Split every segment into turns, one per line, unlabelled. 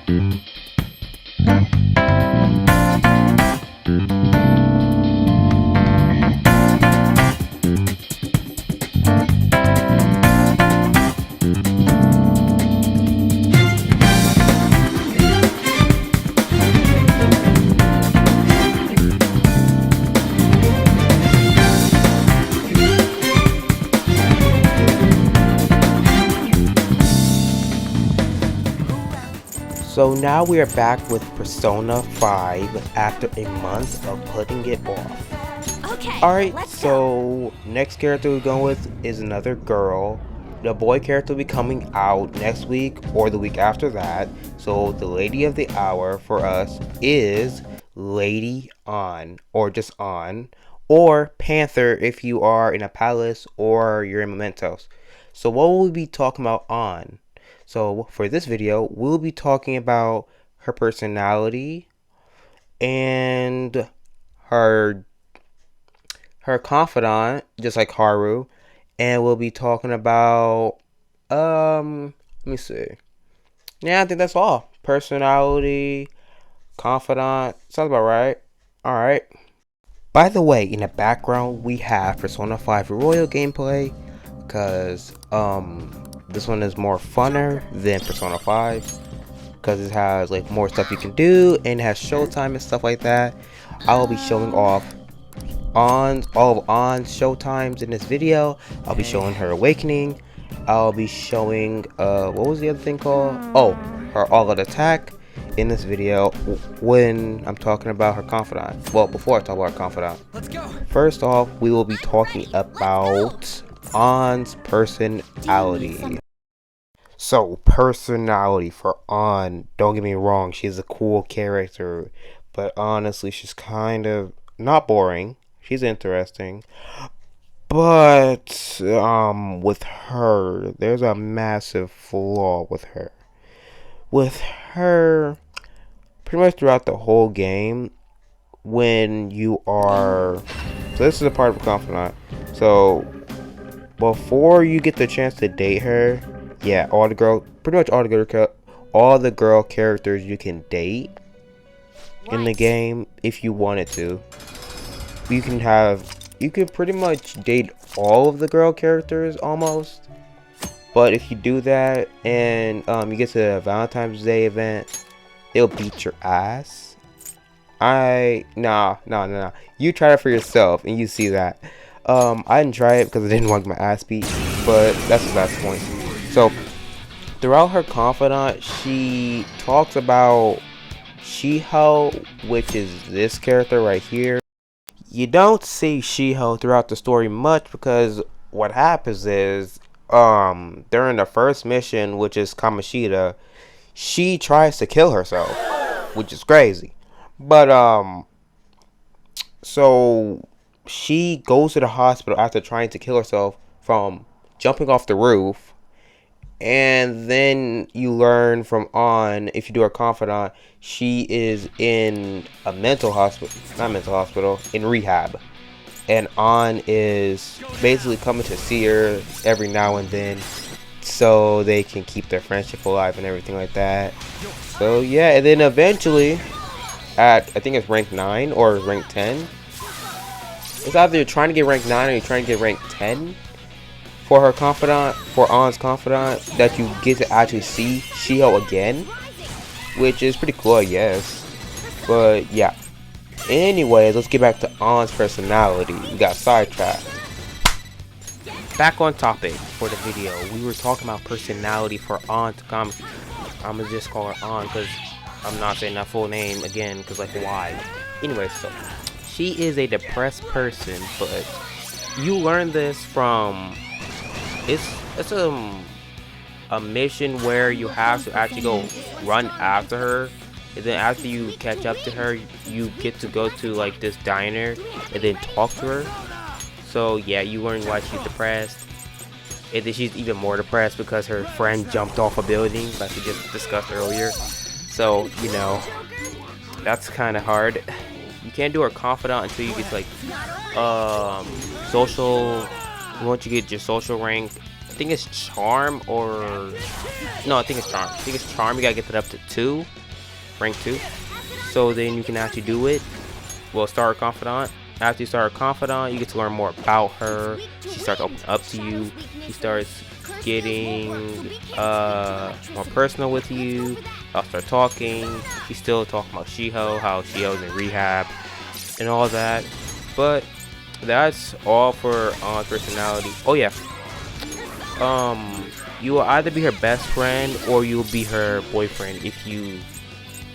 So now we are back with Persona 5 after a month of putting it off.
Okay.
Alright, so next character we're going with is another girl. The boy character will be coming out next week or the week after that. So the lady of the hour for us is Lady On, or just On, or Panther if you are in a palace or you're in Mementos. So what will we be talking about On? So for this video, we'll be talking about her personality and her confidant, just like Haru, and we'll be talking about let me see. Yeah, I think that's all. Personality, confidant, sounds about right. Alright. By the way, in the background we have Persona 5 Royal gameplay, because this one is more funner than Persona 5 because it has like more stuff you can do and it has showtime and stuff like that. I will be showing off all of On's showtimes in this video. I'll be showing her awakening. I'll be showing what was the other thing called? Oh, her all-out attack in this video when I'm talking about her confidant. Well, before I talk about her confidant.
Let's go.
First off, we will be talking about On's personality. So, personality for On, don't get me wrong, she's a cool character, but honestly, she's kind of not boring. She's interesting. But with her, there's a massive flaw with her. With her, pretty much throughout the whole game, when you are, so this is a part of a confidant. So before you get the chance to date her, yeah, pretty much all the girl characters you can date in the game if you wanted to. You can pretty much date all of the girl characters almost. But if you do that and you get to the Valentine's Day event, they'll beat your ass. Nah. You try it for yourself and you see that. I didn't try it because I didn't want my ass beat, but that's the last point. So throughout her confidant, she talks about Shiho, which is this character right here. You don't see Shiho throughout the story much because what happens is during the first mission, which is Kamoshida, she tries to kill herself, which is crazy. But so she goes to the hospital after trying to kill herself from jumping off the roof, and then you learn from On, if you do her confidant, she is in a in rehab, and On is basically coming to see her every now and then so they can keep their friendship alive and everything like that. So yeah, and then eventually at, I think it's rank 9 or rank 10, it's either you're trying to get rank 9 or you're trying to get rank 10 for her confidant, for On's confidant, that you get to actually see Shiho again, which is pretty cool, I guess. But yeah, anyways, let's get back to On's personality. We got sidetracked. Back on topic for the video, we were talking about personality for On to come. I'm gonna just call her On because I'm not saying that full name again, because like why? Anyway, so she is a depressed person, but you learn this from it's a mission where you have to actually go run after her, and then after you catch up to her, you get to go to like this diner and then talk to her. So yeah, you learn why she's depressed, and then she's even more depressed because her friend jumped off a building like we just discussed earlier. So you know, that's kind of hard. You can't do her confidant until you get like social. Once you get your social rank think it's charm or no, I think it's charm. I think it's charm. You gotta get that up to 2, rank 2. So then you can actually do it. Well, start a confidant. After you start a confidant, you get to learn more about her. She starts opening up to you. She starts getting more personal with you. I'll start talking. She's still talking about Shiho, how Shiho's in rehab and all that. But that's all for personality. Oh yeah. You will either be her best friend or you will be her boyfriend if you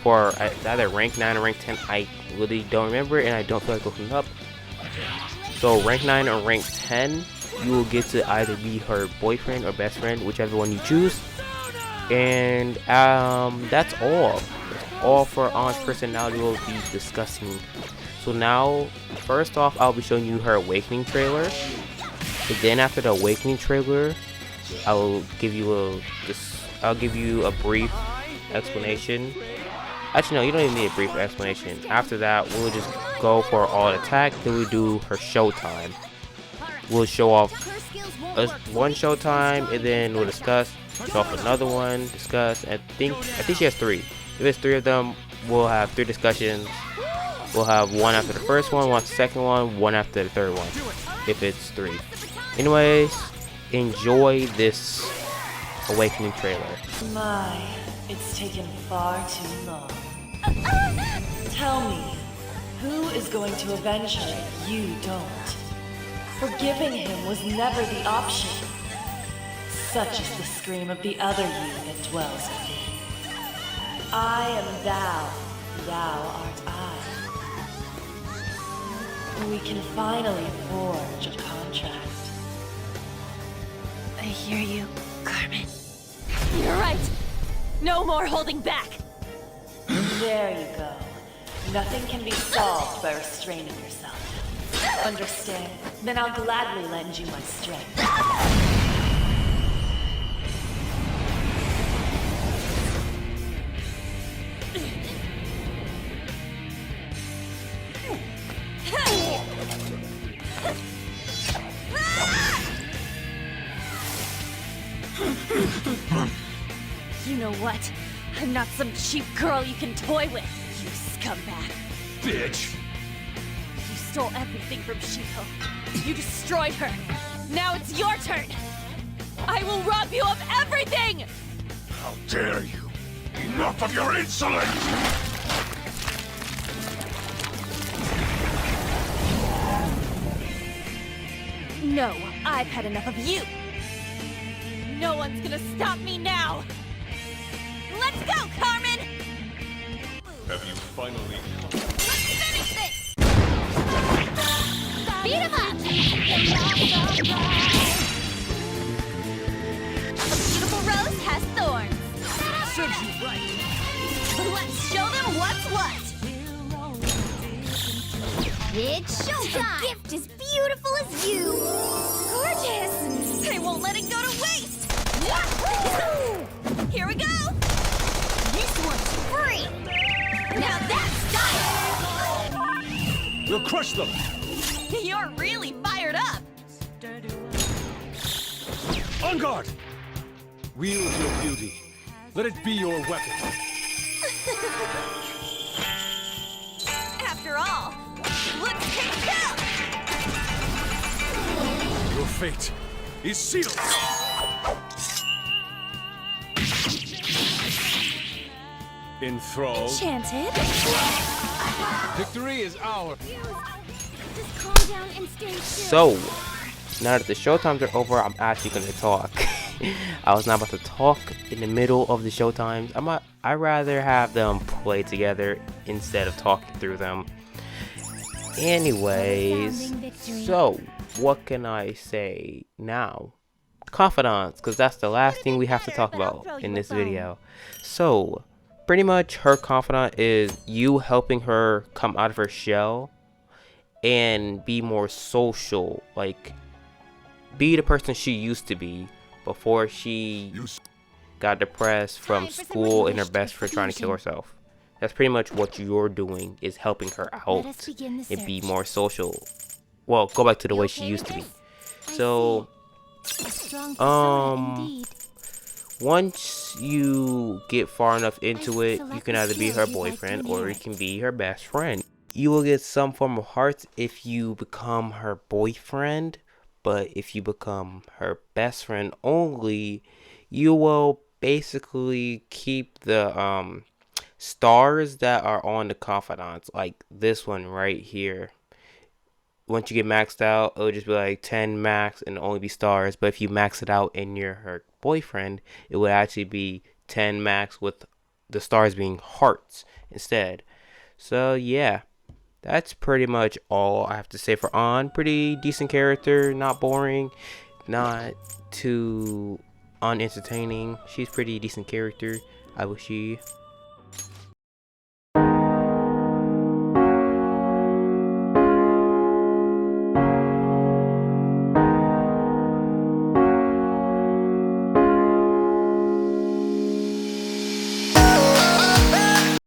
for either rank 9 or rank 10. I really don't remember and I don't feel like looking up. So rank 9 or rank 10, you will get to either be her boyfriend or best friend, whichever one you choose. And that's all. That's all for An's personality we'll be discussing. So now, first off, I'll be showing you her awakening trailer. And then after the awakening trailer, I'll give you a brief explanation. Actually, no, you don't even need a brief explanation. After that, we'll just go for all attack. Then we do her showtime. We'll show off one showtime, and then we'll discuss. Show off another one, discuss. I think she has 3. If it's 3 of them, we'll have 3 discussions. We'll have one after the first one after the second one after the third one. If it's 3. Anyways, enjoy this awakening trailer.
My, it's taken far too long. Tell me, who is going to avenge her if you don't? Forgiving him was never the option. Such is the scream of the other you that dwells within. I am thou, thou art I. We can finally forge a contract.
I hear you, Carmen. You're right. No more holding back.
There you go. Nothing can be solved by restraining yourself. Understand? Then I'll gladly lend you my strength.
You know what? I'm not some cheap girl you can toy with, you scumbag.
Bitch!
You stole everything from Shiho. You destroyed her. Now it's your turn. I will rob you of everything!
How dare you! Enough of your insolence!
No, I've had enough of you. No one's gonna stop me now. Let's go, Carmen!
Have you finally...
Let's finish this! Beat him up! A beautiful rose has thorns.
Serves you right!
Let's show them what's what! It's showtime! A gift as beautiful as you! Gorgeous! I won't let it go to waste! Yahoo! Here we go! This one's free! Now that's style!
We'll crush them!
You're really fired up!
On guard! Wield your beauty. Let it be your weapon.
After all, let's take it out!
Your fate is sealed! Enthralled.
Enchanted?
Victory is ours.
Just calm down and stay
So,
still.
now that the showtimes are over, I'm actually going to talk. I was not about to talk in the middle of the showtimes. I'd rather have them play together instead of talking through them. Anyways, so what can I say now? Confidants, because that's the last thing we have to talk about in this video. So, pretty much her confidant is you helping her come out of her shell and be more social, like be the person she used to be before she got depressed from school and her best friend trying to kill herself. That's pretty much what you're doing, is helping her out and be more social. Well, go back to the way she used to be. So
A strong persona
Um,
indeed.
Once you get far enough into
I'd
it, you
select
can
a
either be
skill
her
you'd like to
boyfriend or you
inherit.
can be her best friend. You will get some form of hearts if you become her boyfriend, but if you become her best friend only, you will basically keep the stars that are on the confidants, like this one right here. Once you get maxed out, it'll just be like 10 max and only be stars. But if you max it out and you're her boyfriend, it would actually be 10 max with the stars being hearts instead. So yeah, that's pretty much all I have to say for On. Pretty decent character, not boring, not too unentertaining. She's pretty decent character. I wish she